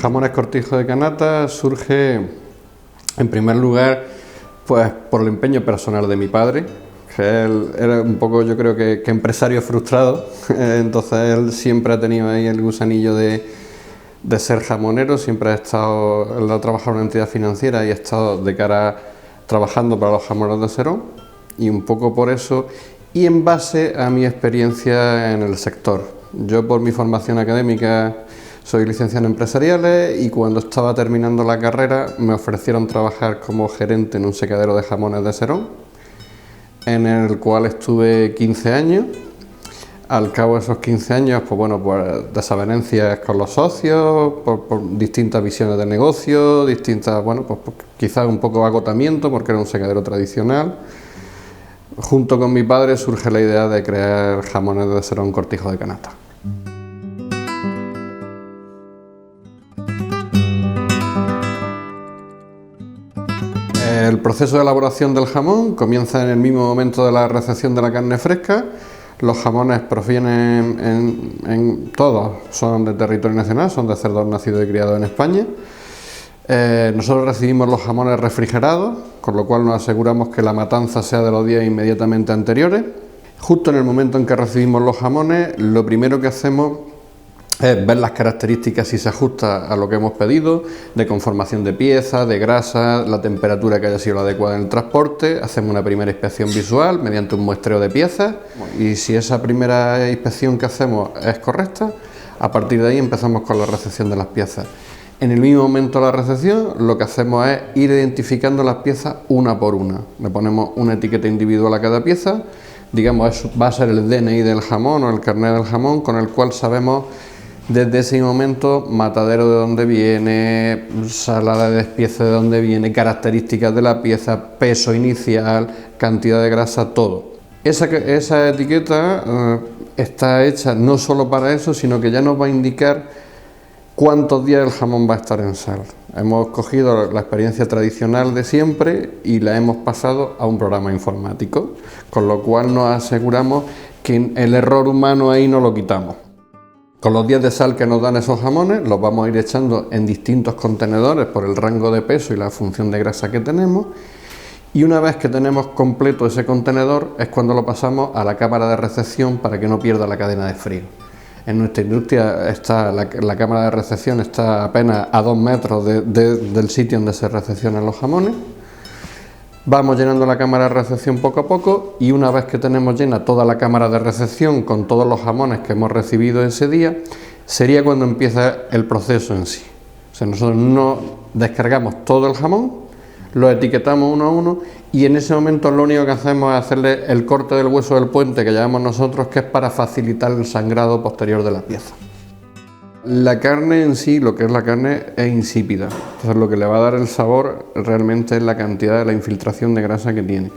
Jamones Cortijo de Canata surge, en primer lugar, pues por el empeño personal de mi padre, que él era un poco, yo creo que empresario frustrado, entonces él siempre ha tenido ahí el gusanillo de ser jamonero, siempre él ha trabajado en una entidad financiera y ha estado de cara trabajando para los jamoneros de Serón, y un poco por eso, y en base a mi experiencia en el sector. Yo, por mi formación académica, soy licenciado en empresariales, y cuando estaba terminando la carrera me ofrecieron trabajar como gerente en un secadero de jamones de Serón, en el cual estuve 15 años. Al cabo de esos 15 años, pues bueno, pues desavenencias con los socios, por distintas visiones de negocio, pues quizás un poco agotamiento, porque era un secadero tradicional. Junto con mi padre surge la idea de crear Jamones de Serón Cortijo de Canata. El proceso de elaboración del jamón comienza en el mismo momento de la recepción de la carne fresca. Los jamones provienen todos son de territorio nacional, son de cerdos nacidos y criados en España. Nosotros recibimos los jamones refrigerados, con lo cual nos aseguramos que la matanza sea de los días inmediatamente anteriores. Justo en el momento en que recibimos los jamones, lo primero que hacemos es ver las características, si se ajusta a lo que hemos pedido, de conformación de piezas, de grasa, la temperatura que haya sido la adecuada en el transporte. Hacemos una primera inspección visual mediante un muestreo de piezas, y si esa primera inspección que hacemos es correcta, a partir de ahí empezamos con la recepción de las piezas. En el mismo momento de la recepción, lo que hacemos es ir identificando las piezas una por una. Le ponemos una etiqueta individual a cada pieza, digamos, va a ser el DNI del jamón o el carnet del jamón, con el cual sabemos desde ese momento matadero de dónde viene, sala de despiece de dónde viene, características de la pieza, peso inicial, cantidad de grasa, todo. Esa etiqueta está hecha no solo para eso, sino que ya nos va a indicar cuántos días el jamón va a estar en sal. Hemos cogido la experiencia tradicional de siempre y la hemos pasado a un programa informático, con lo cual nos aseguramos que el error humano ahí no lo quitamos. Con los días de sal que nos dan esos jamones, los vamos a ir echando en distintos contenedores por el rango de peso y la función de grasa que tenemos, y una vez que tenemos completo ese contenedor es cuando lo pasamos a la cámara de recepción para que no pierda la cadena de frío. En nuestra industria la cámara de recepción está apenas a 2 metros del sitio donde se recepcionan los jamones. Vamos llenando la cámara de recepción poco a poco, y una vez que tenemos llena toda la cámara de recepción con todos los jamones que hemos recibido ese día, sería cuando empieza el proceso en sí. O sea, nosotros no descargamos todo el jamón, lo etiquetamos uno a uno, y en ese momento lo único que hacemos es hacerle el corte del hueso del puente que llamamos nosotros, que es para facilitar el sangrado posterior de la pieza. La carne en sí, lo que es la carne, es insípida. Entonces lo que le va a dar el sabor realmente es la cantidad de la infiltración de grasa que tiene.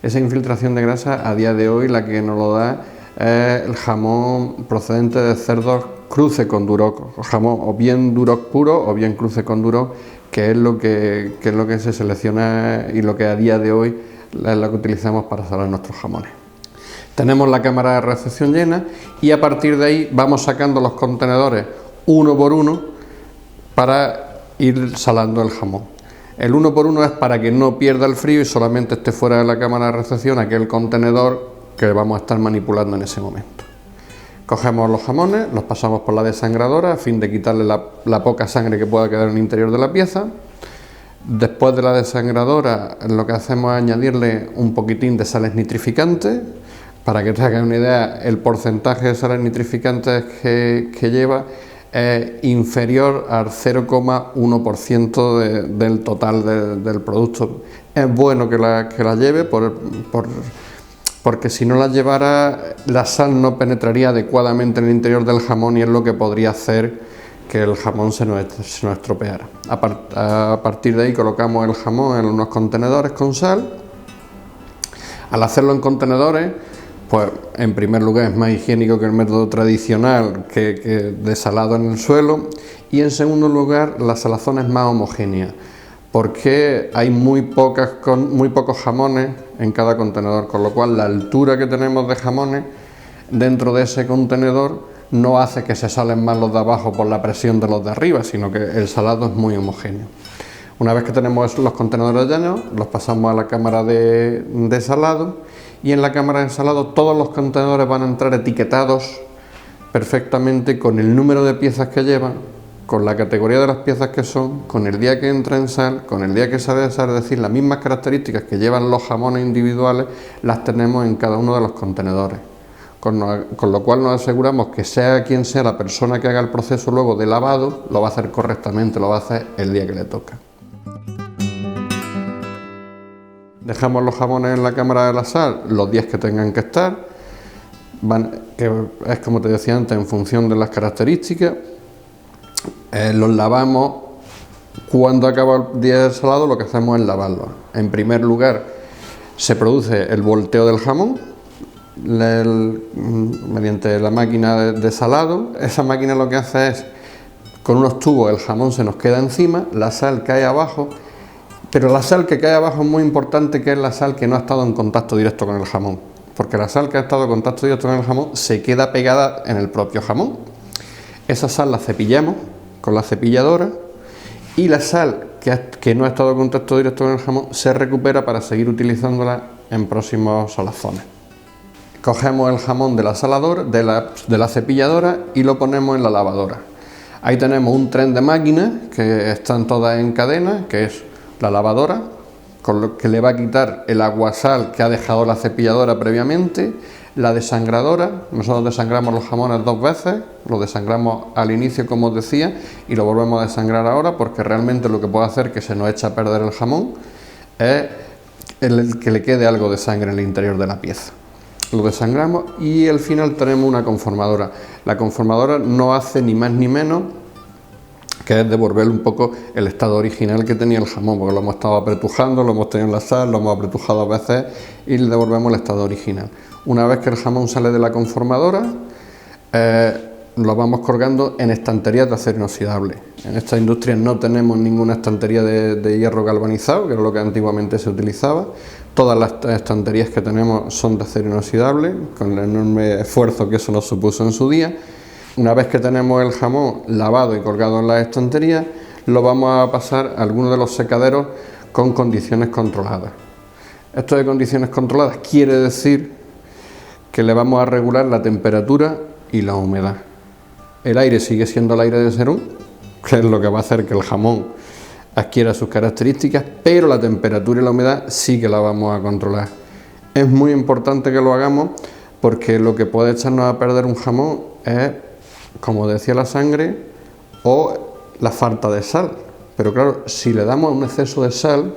Esa infiltración de grasa, a día de hoy, la que nos lo da es el jamón procedente de cerdos cruce con duroc, o jamón o bien duroc puro o bien cruce con duroc, que es lo que se selecciona y lo que a día de hoy es lo que utilizamos para salar nuestros jamones. Tenemos la cámara de recepción llena, y a partir de ahí vamos sacando los contenedores uno por uno para ir salando el jamón. El uno por uno es para que no pierda el frío y solamente esté fuera de la cámara de recepción aquel contenedor que vamos a estar manipulando en ese momento. Cogemos los jamones, los pasamos por la desangradora a fin de quitarle la poca sangre que pueda quedar en el interior de la pieza. Después de la desangradora, lo que hacemos es añadirle un poquitín de sales nitrificantes. Para que te hagas una idea, el porcentaje de sales nitrificantes que lleva es inferior al 0,1% del total del producto. Es bueno que la lleve porque si no la llevara, la sal no penetraría adecuadamente en el interior del jamón, y es lo que podría hacer que el jamón se nos estropeara. A partir de ahí colocamos el jamón en unos contenedores con sal. Al hacerlo en contenedores, pues en primer lugar es más higiénico que el método tradicional que desalado en el suelo, y en segundo lugar la salazón es más homogénea porque hay muy pocos jamones en cada contenedor, con lo cual la altura que tenemos de jamones dentro de ese contenedor no hace que se salen más los de abajo por la presión de los de arriba, sino que el salado es muy homogéneo. Una vez que tenemos los contenedores llenos, los pasamos a la cámara de salado, y en la cámara de salado todos los contenedores van a entrar etiquetados perfectamente con el número de piezas que llevan, con la categoría de las piezas que son, con el día que entra en sal, con el día que sale de sal, es decir, las mismas características que llevan los jamones individuales las tenemos en cada uno de los contenedores. Con lo cual nos aseguramos que sea quien sea la persona que haga el proceso luego de lavado, lo va a hacer correctamente, lo va a hacer el día que le toca. Dejamos los jamones en la cámara de la sal los días que tengan que estar, que es como te decía antes, en función de las características. Los lavamos. Cuando acaba el día del salado, lo que hacemos es lavarlos. En primer lugar, se produce el volteo del jamón mediante la máquina de salado. Esa máquina lo que hace es, con unos tubos, el jamón se nos queda encima, la sal cae abajo, pero la sal que cae abajo es muy importante, que es la sal que no ha estado en contacto directo con el jamón, porque la sal que ha estado en contacto directo con el jamón se queda pegada en el propio jamón. Esa sal la cepillamos con la cepilladora, y la sal que no ha estado en contacto directo con el jamón se recupera para seguir utilizándola en próximos salazones. Cogemos el jamón de la saladora, de la cepilladora, y lo ponemos en la lavadora. Ahí tenemos un tren de máquinas que están todas en cadena, que es la lavadora, con lo que le va a quitar el aguasal que ha dejado la cepilladora previamente, la desangradora. Nosotros desangramos los jamones 2 veces, lo desangramos al inicio, como os decía, y lo volvemos a desangrar ahora, porque realmente lo que puede hacer que se nos eche a perder el jamón es el que le quede algo de sangre en el interior de la pieza. Lo desangramos y al final tenemos una conformadora. La conformadora no hace ni más ni menos que es devolver un poco el estado original que tenía el jamón, porque lo hemos estado apretujando, lo hemos tenido en la sal, lo hemos apretujado a veces y le devolvemos el estado original. Una vez que el jamón sale de la conformadora, lo vamos colgando en estanterías de acero inoxidable. En esta industria no tenemos ninguna estantería de hierro galvanizado, que era lo que antiguamente se utilizaba. Todas las estanterías que tenemos son de acero inoxidable, con el enorme esfuerzo que eso nos supuso en su día. Una vez que tenemos el jamón lavado y colgado en las estanterías, lo vamos a pasar a alguno de los secaderos con condiciones controladas. Esto de condiciones controladas quiere decir que le vamos a regular la temperatura y la humedad. El aire sigue siendo el aire de Serón, que es lo que va a hacer que el jamón adquiera sus características, pero la temperatura y la humedad sí que la vamos a controlar. Es muy importante que lo hagamos, porque lo que puede echarnos a perder un jamón es, como decía, la sangre o la falta de sal. Pero claro, si le damos un exceso de sal,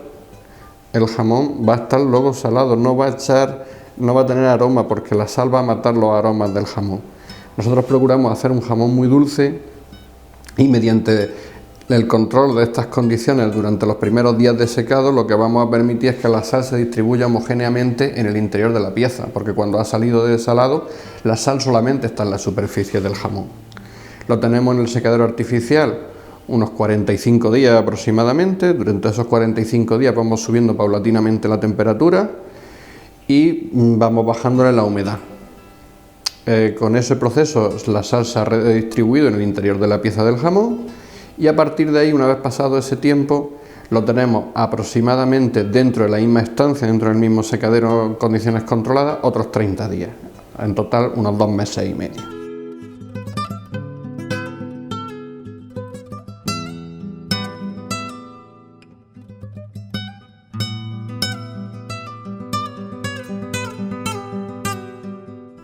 el jamón va a estar luego salado, no va a tener aroma, porque la sal va a matar los aromas del jamón. Nosotros procuramos hacer un jamón muy dulce, y mediante el control de estas condiciones durante los primeros días de secado, lo que vamos a permitir es que la sal se distribuya homogéneamente en el interior de la pieza, porque cuando ha salido de salado, la sal solamente está en la superficie del jamón. Lo tenemos en el secadero artificial unos 45 días aproximadamente. Durante esos 45 días vamos subiendo paulatinamente la temperatura y vamos bajándole la humedad. Con ese proceso la sal se ha redistribuido en el interior de la pieza del jamón, y a partir de ahí, una vez pasado ese tiempo, lo tenemos aproximadamente dentro de la misma estancia, dentro del mismo secadero en condiciones controladas, otros 30 días. En total, unos 2 meses y medio.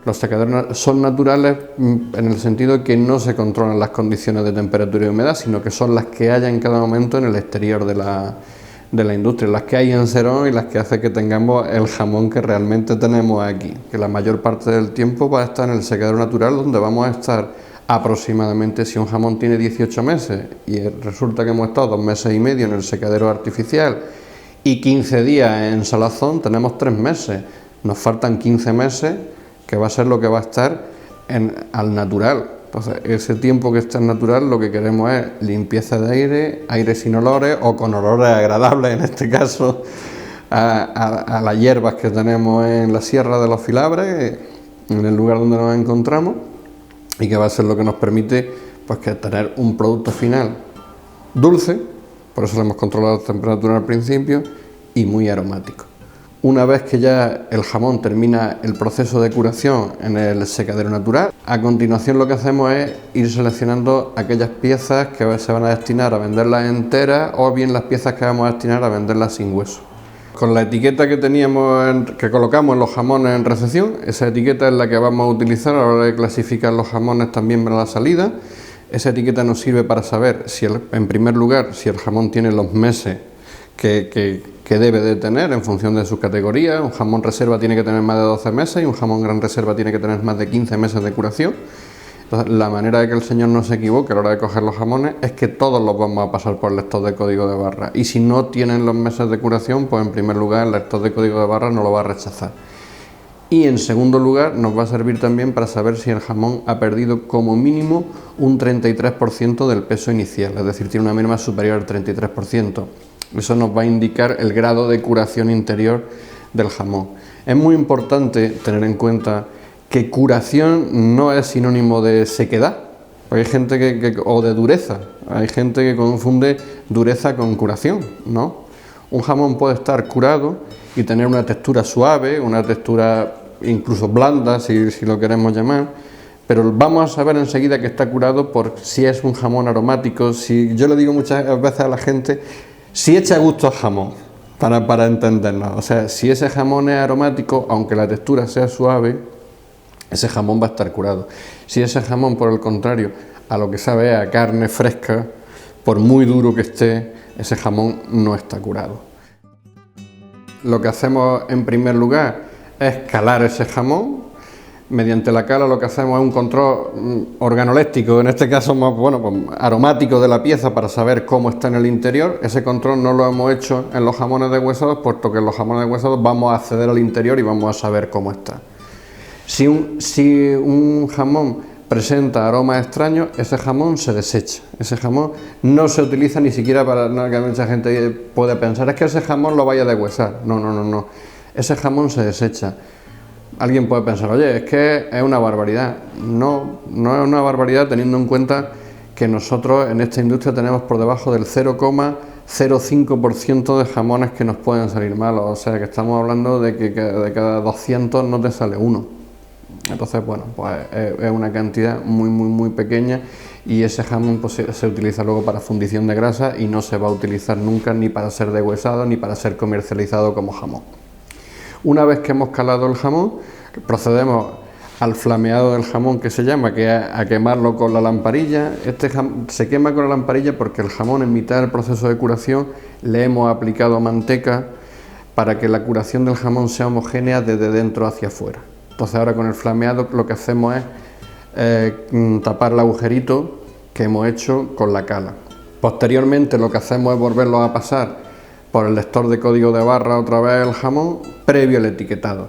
Los secaderos son naturales en el sentido de que no se controlan las condiciones de temperatura y humedad, sino que son las que haya en cada momento en el exterior de la industria, las que hay en Serón y las que hace que tengamos el jamón que realmente tenemos aquí, que la mayor parte del tiempo va a estar en el secadero natural, donde vamos a estar aproximadamente, si un jamón tiene 18 meses y resulta que hemos estado 2 meses y medio en el secadero artificial y 15 días en salazón, tenemos 3 meses, nos faltan 15 meses, que va a ser lo que va a estar al natural. Entonces, ese tiempo que está en natural, lo que queremos es limpieza de aire, aire sin olores o con olores agradables, en este caso a las hierbas que tenemos en la Sierra de los Filabres, en el lugar donde nos encontramos, y que va a ser lo que nos permite pues que tener un producto final dulce, por eso le hemos controlado la temperatura al principio, y muy aromático. Una vez que ya el jamón termina el proceso de curación en el secadero natural, a continuación lo que hacemos es ir seleccionando aquellas piezas que se van a destinar a venderlas enteras o bien las piezas que vamos a destinar a venderlas sin hueso. Con la etiqueta que que colocamos en los jamones en recepción, esa etiqueta es la que vamos a utilizar a la hora de clasificar los jamones también para la salida. Esa etiqueta nos sirve para saber, en primer lugar, si el jamón tiene los meses que debe de tener en función de su categoría. Un jamón reserva tiene que tener más de 12 meses y un jamón gran reserva tiene que tener más de 15 meses de curación. Entonces, la manera de que el señor no se equivoque a la hora de coger los jamones es que todos los vamos a pasar por el lector de código de barra, y si no tienen los meses de curación, pues en primer lugar el lector de código de barra no lo va a rechazar. Y en segundo lugar nos va a servir también para saber si el jamón ha perdido como mínimo un 33% del peso inicial, es decir, tiene una merma superior al 33%. Eso nos va a indicar el grado de curación interior del jamón. Es muy importante tener en cuenta que curación no es sinónimo de sequedad. Hay gente o de dureza, hay gente que confunde dureza con curación, ¿no? Un jamón puede estar curado y tener una textura suave, una textura incluso blanda, si lo queremos llamar, pero vamos a saber enseguida que está curado por si es un jamón aromático. Yo le digo muchas veces a la gente, si echa gusto al jamón, para entendernos, o sea, si ese jamón es aromático, aunque la textura sea suave, ese jamón va a estar curado. Si ese jamón, por el contrario, a lo que sabe a carne fresca, por muy duro que esté, ese jamón no está curado. Lo que hacemos en primer lugar es calar ese jamón. Mediante la cala lo que hacemos es un control organoléctico, en este caso más pues, aromático de la pieza, para saber cómo está en el interior. Ese control no lo hemos hecho en los jamones deshuesados, puesto que en los jamones deshuesados vamos a acceder al interior y vamos a saber cómo está. Si un jamón presenta aromas extraños, ese jamón se desecha. Ese jamón no se utiliza ni siquiera para, no, que mucha gente puede pensar, es que ese jamón lo vaya a deshuesar. No. Ese jamón se desecha. Alguien puede pensar, oye, es que es una barbaridad. No es una barbaridad, teniendo en cuenta que nosotros en esta industria tenemos por debajo del 0,05% de jamones que nos pueden salir malos. O sea que estamos hablando de que de cada 200 no te sale uno. Entonces, bueno, pues es una cantidad muy pequeña, y ese jamón pues, se utiliza luego para fundición de grasa y no se va a utilizar nunca ni para ser deshuesado ni para ser comercializado como jamón. Una vez que hemos calado el jamón, procedemos al flameado del jamón, que se llama, que es a quemarlo con la lamparilla. Se quema con la lamparilla porque el jamón, en mitad del proceso de curación, le hemos aplicado manteca para que la curación del jamón sea homogénea desde dentro hacia afuera. Entonces ahora con el flameado lo que hacemos es tapar el agujerito que hemos hecho con la cala. Posteriormente lo que hacemos es volverlo a pasar por el lector de código de barra otra vez el jamón, previo al etiquetado.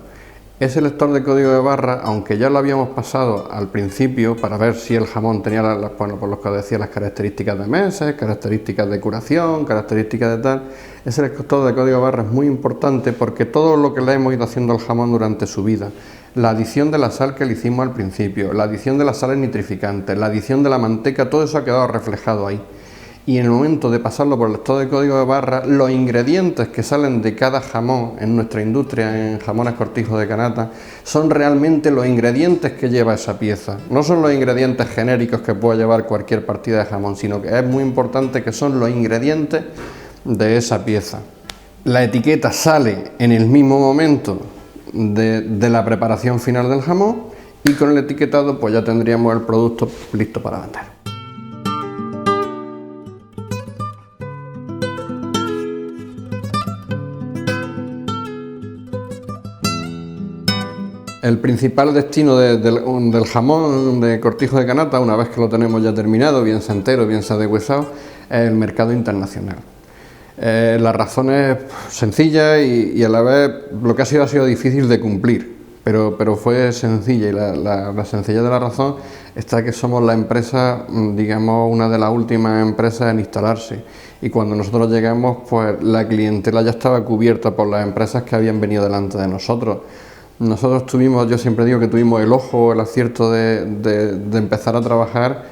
Ese lector de código de barra, aunque ya lo habíamos pasado al principio para ver si el jamón tenía por lo que decía, las características de meses, características de curación, características de tal, ese lector de código de barra es muy importante porque todo lo que le hemos ido haciendo al jamón durante su vida, la adición de la sal que le hicimos al principio, la adición de las sales nitrificantes, la adición de la manteca, todo eso ha quedado reflejado ahí. Y en el momento de pasarlo por el lector de código de barra, los ingredientes que salen de cada jamón en nuestra industria, en Jamones Cortijo de Canata, son realmente los ingredientes que lleva esa pieza. No son los ingredientes genéricos que pueda llevar cualquier partida de jamón, sino que es muy importante que son los ingredientes de esa pieza. La etiqueta sale en el mismo momento de la preparación final del jamón, y con el etiquetado pues ya tendríamos el producto listo para vender. El principal destino del jamón de Cortijo de Canata, una vez que lo tenemos ya terminado, bien sea entero, bien sea deshuesado, es el mercado internacional. La razón es sencilla y a la vez lo que ha sido difícil de cumplir, pero fue sencilla, y la sencillez de la razón está que somos la empresa, digamos, una de las últimas empresas en instalarse, y cuando nosotros llegamos, pues la clientela ya estaba cubierta por las empresas que habían venido delante de nosotros. Nosotros tuvimos, yo siempre digo que tuvimos el ojo, el acierto de empezar a trabajar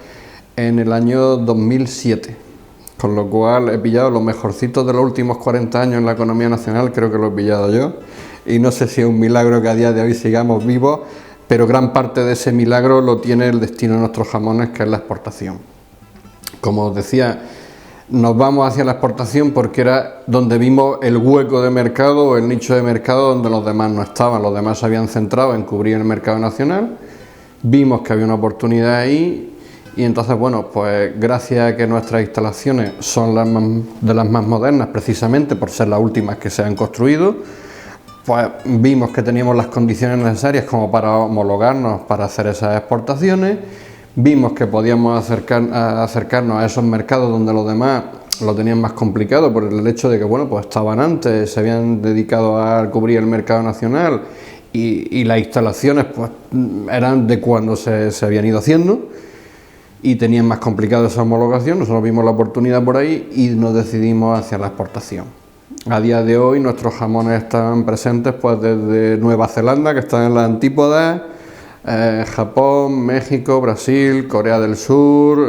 en el año 2007, con lo cual he pillado los mejorcitos de los últimos 40 años en la economía nacional, creo que lo he pillado yo, y no sé si es un milagro que a día de hoy sigamos vivos, pero gran parte de ese milagro lo tiene el destino de nuestros jamones, que es la exportación. Como os decía, nos vamos hacia la exportación porque era donde vimos el hueco de mercado o el nicho de mercado donde los demás no estaban. Los demás se habían centrado en cubrir el mercado nacional, vimos que había una oportunidad ahí y entonces, bueno, pues gracias a que nuestras instalaciones son de las más modernas, precisamente por ser las últimas que se han construido, pues vimos que teníamos las condiciones necesarias como para homologarnos para hacer esas exportaciones. Vimos que podíamos acercarnos a esos mercados donde los demás lo tenían más complicado por el hecho de que, bueno, pues estaban antes, se habían dedicado a cubrir el mercado nacional y las instalaciones pues eran de cuando se habían ido haciendo y tenían más complicado esa homologación. Nosotros vimos la oportunidad por ahí y nos decidimos hacia la exportación. A día de hoy nuestros jamones están presentes pues desde Nueva Zelanda, que está en la antípoda, Japón, México, Brasil, Corea del Sur,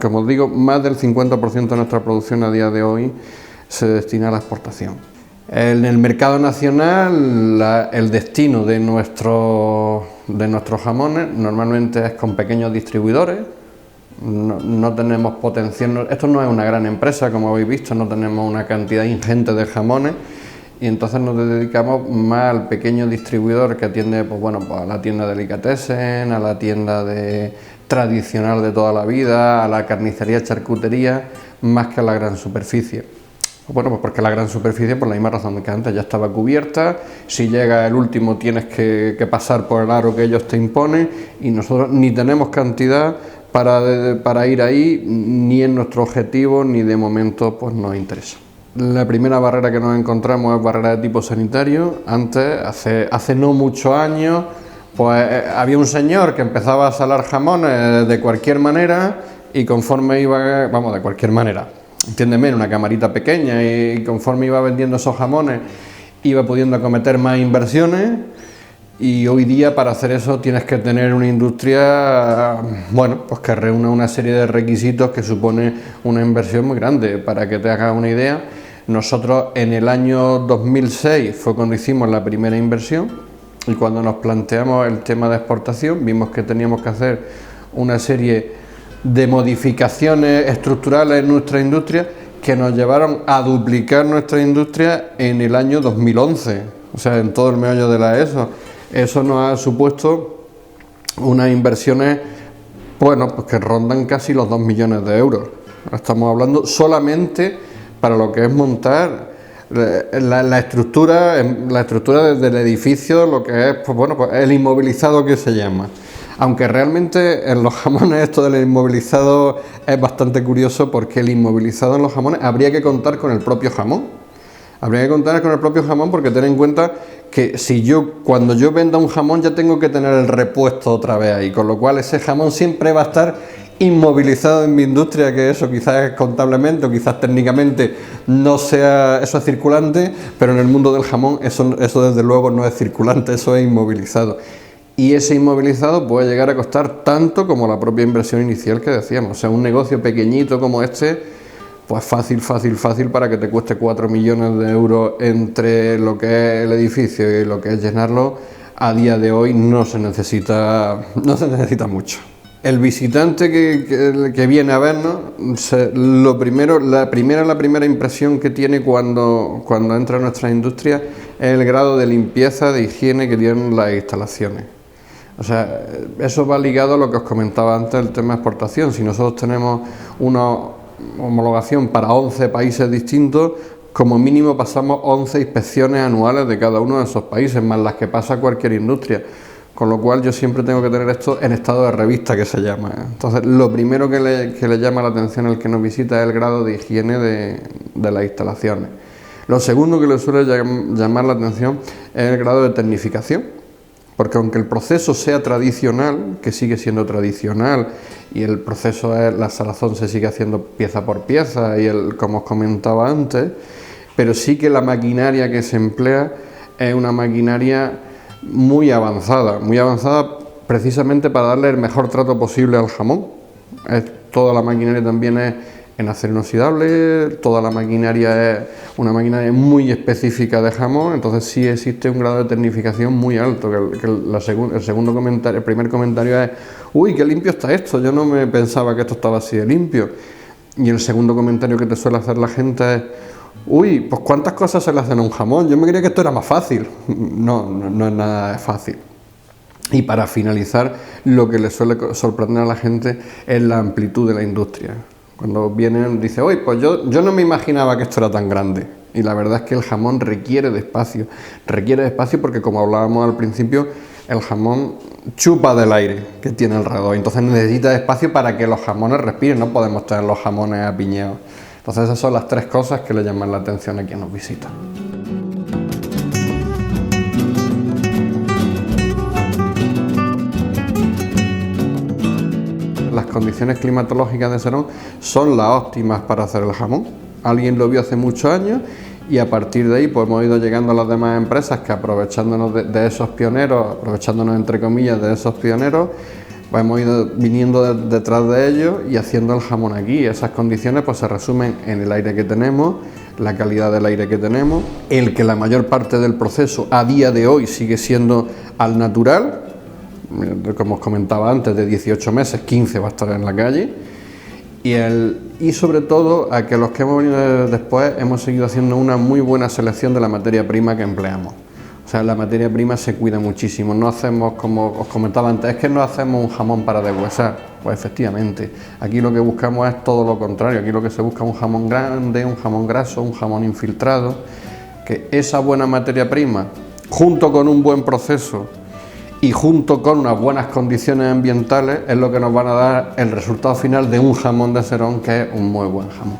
como os digo, más del 50% de nuestra producción a día de hoy se destina a la exportación. En el mercado nacional, el destino de nuestros jamones normalmente es con pequeños distribuidores. No tenemos potencial, esto no es una gran empresa, como habéis visto, no tenemos una cantidad ingente de jamones. Y entonces nos dedicamos más al pequeño distribuidor que atiende pues a la tienda de delicatessen, a la tienda tradicional de toda la vida, a la carnicería, charcutería, más que a la gran superficie. Bueno, pues porque la gran superficie, por la misma razón que antes, ya estaba cubierta. Si llega el último tienes que pasar por el aro que ellos te imponen y nosotros ni tenemos cantidad para ir ahí, ni en nuestro objetivo, ni de momento pues nos interesa. La primera barrera que nos encontramos es barrera de tipo sanitario. Antes, hace no muchos años, pues había un señor que empezaba a salar jamones de cualquier manera y conforme iba, de cualquier manera, entiéndeme, en una camarita pequeña, y conforme iba vendiendo esos jamones iba pudiendo acometer más inversiones. Y hoy día para hacer eso tienes que tener una industria, pues que reúna una serie de requisitos que supone una inversión muy grande. Para que te hagas una idea, nosotros en el año 2006 fue cuando hicimos la primera inversión y cuando nos planteamos el tema de exportación vimos que teníamos que hacer una serie de modificaciones estructurales en nuestra industria que nos llevaron a duplicar nuestra industria en el año 2011, o sea, en todo el meollo de la ESO. Eso nos ha supuesto unas inversiones, pues que rondan casi los 2 millones de euros. Estamos hablando solamente para lo que es montar la estructura desde el edificio, lo que es el inmovilizado que se llama. Aunque realmente en los jamones esto del inmovilizado es bastante curioso, porque el inmovilizado en los jamones habría que contar con el propio jamón. Habría que contar con el propio jamón, porque ten en cuenta que cuando yo venda un jamón ya tengo que tener el repuesto otra vez ahí, con lo cual ese jamón siempre va a estar inmovilizado en mi industria, que eso quizás contablemente o quizás técnicamente no sea, eso es circulante, pero en el mundo del jamón eso desde luego no es circulante, eso es inmovilizado. Y ese inmovilizado puede llegar a costar tanto como la propia inversión inicial que decíamos. O sea, un negocio pequeñito como este, pues fácil para que te cueste 4 millones de euros entre lo que es el edificio y lo que es llenarlo, a día de hoy no se necesita mucho. El visitante que viene a vernos, la primera impresión que tiene cuando entra a nuestra industria es el grado de limpieza, de higiene que tienen las instalaciones. O sea, eso va ligado a lo que os comentaba antes, el tema de exportación. Si nosotros tenemos una homologación para 11 países distintos, como mínimo pasamos 11 inspecciones anuales de cada uno de esos países, más las que pasa cualquier industria. Con lo cual yo siempre tengo que tener esto en estado de revista, que se llama. Entonces, lo primero que le llama la atención al que nos visita es el grado de higiene de las instalaciones. Lo segundo que le suele llamar la atención es el grado de tecnificación, porque aunque el proceso sea tradicional, que sigue siendo tradicional, y el proceso la salazón se sigue haciendo pieza por pieza, como os comentaba antes, pero sí que la maquinaria que se emplea es una maquinaria muy avanzada precisamente para darle el mejor trato posible al jamón. Toda la maquinaria también es en acero inoxidable, toda la maquinaria es una maquinaria muy específica de jamón, entonces sí existe un grado de tecnificación muy alto. El primer comentario es: uy, qué limpio está esto, yo no me pensaba que esto estaba así de limpio. Y el segundo comentario que te suele hacer la gente es: uy, pues cuántas cosas se le hacen a un jamón, yo me creía que esto era más fácil. No es nada fácil. Y para finalizar, lo que le suele sorprender a la gente es la amplitud de la industria. Cuando vienen, dice: oye, pues yo no me imaginaba que esto era tan grande. Y la verdad es que el jamón requiere de espacio porque, como hablábamos al principio, el jamón chupa del aire que tiene alrededor, entonces necesita espacio para que los jamones respiren, no podemos tener los jamones apiñados. Entonces esas son las tres cosas que le llaman la atención a quien nos visita. Las condiciones climatológicas de Serón son las óptimas para hacer el jamón. Alguien lo vio hace muchos años y a partir de ahí pues hemos ido llegando a las demás empresas que, aprovechándonos de esos pioneros, aprovechándonos entre comillas de esos pioneros, pues hemos ido viniendo detrás de ellos y haciendo el jamón aquí. Esas condiciones pues se resumen en el aire que tenemos, la calidad del aire que tenemos, el que la mayor parte del proceso a día de hoy sigue siendo al natural. Como os comentaba antes, de 18 meses, 15 va a estar en la calle. Y sobre todo a que los que hemos venido después hemos seguido haciendo una muy buena selección de la materia prima que empleamos. O sea, la materia prima se cuida muchísimo. No hacemos, como os comentaba antes, es que no hacemos un jamón para deshuesar. Pues efectivamente, aquí lo que buscamos es todo lo contrario. Aquí lo que se busca es un jamón grande, un jamón graso, un jamón infiltrado. Que esa buena materia prima, junto con un buen proceso y junto con unas buenas condiciones ambientales, es lo que nos van a dar el resultado final de un jamón de Serón, que es un muy buen jamón.